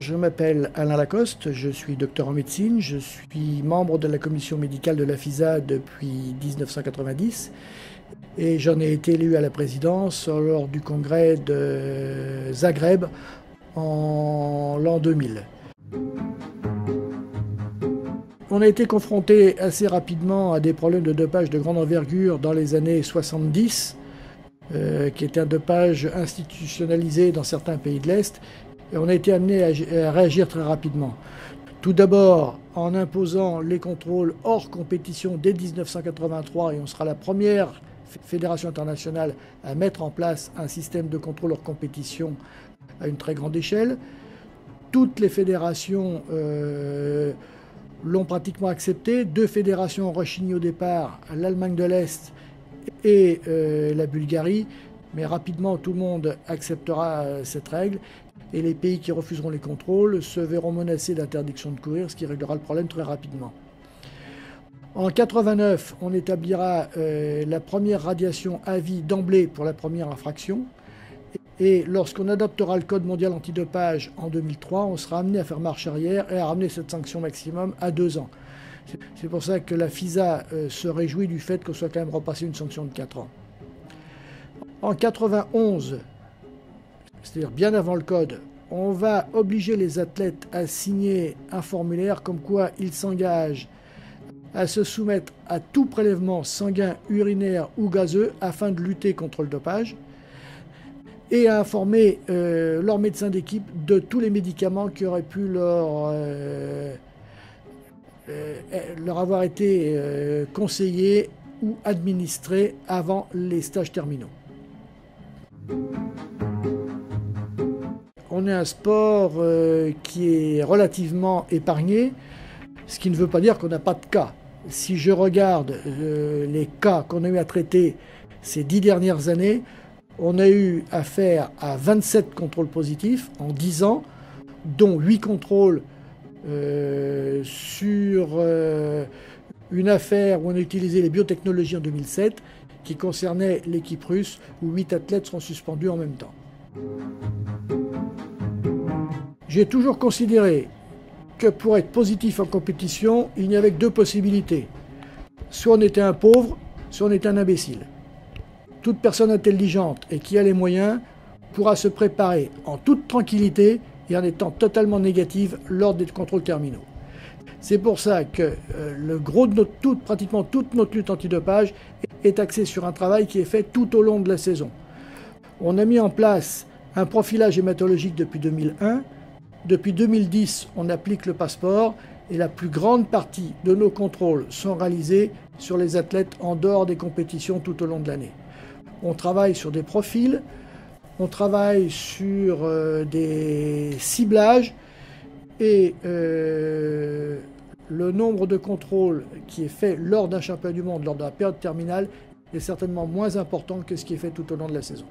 Je m'appelle Alain Lacoste, je suis docteur en médecine, je suis membre de la commission médicale de la FISA depuis 1990 et j'en ai été élu à la présidence lors du congrès de Zagreb en l'an 2000. On a été confronté assez rapidement à des problèmes de dopage de grande envergure dans les années 70, qui était un dopage institutionnalisé dans certains pays de l'Est. Et on a été amené à réagir très rapidement. Tout d'abord en imposant les contrôles hors compétition dès 1983, et on sera la première fédération internationale à mettre en place un système de contrôle hors compétition à une très grande échelle. Toutes les fédérations l'ont pratiquement accepté. 2 fédérations ont rechigné au départ, l'Allemagne de l'Est et la Bulgarie, mais rapidement tout le monde acceptera cette règle. Et les pays qui refuseront les contrôles se verront menacés d'interdiction de courir, ce qui réglera le problème très rapidement. En 1989, on établira la première radiation à vie d'emblée pour la première infraction. Et lorsqu'on adoptera le Code mondial antidopage en 2003, on sera amené à faire marche arrière et à ramener cette sanction maximum à 2 ans. C'est pour ça que la FISA se réjouit du fait qu'on soit quand même repassé une sanction de 4 ans. En 1991, c'est-à-dire bien avant le code, on va obliger les athlètes à signer un formulaire comme quoi ils s'engagent à se soumettre à tout prélèvement sanguin, urinaire ou gazeux afin de lutter contre le dopage et à informer leur médecin d'équipe de tous les médicaments qui auraient pu leur avoir été conseillés ou administrés avant les stages terminaux. On est un sport qui est relativement épargné, ce qui ne veut pas dire qu'on n'a pas de cas. Si je regarde les cas qu'on a eu à traiter ces 10 dernières années, on a eu affaire à 27 contrôles positifs en 10 ans, dont 8 contrôles sur une affaire où on a utilisé les biotechnologies en 2007, qui concernait l'équipe russe, où 8 athlètes seront suspendus en même temps. J'ai toujours considéré que pour être positif en compétition, il n'y avait que 2 possibilités. Soit on était un pauvre, soit on était un imbécile. Toute personne intelligente et qui a les moyens pourra se préparer en toute tranquillité et en étant totalement négative lors des contrôles terminaux. C'est pour ça que le gros de pratiquement toute notre lutte antidopage est axée sur un travail qui est fait tout au long de la saison. On a mis en place un profilage hématologique depuis 2001. Depuis 2010, on applique le passeport et la plus grande partie de nos contrôles sont réalisés sur les athlètes en dehors des compétitions tout au long de l'année. On travaille sur des profils, on travaille sur des ciblages et le nombre de contrôles qui est fait lors d'un championnat du monde, lors de la période terminale, est certainement moins important que ce qui est fait tout au long de la saison.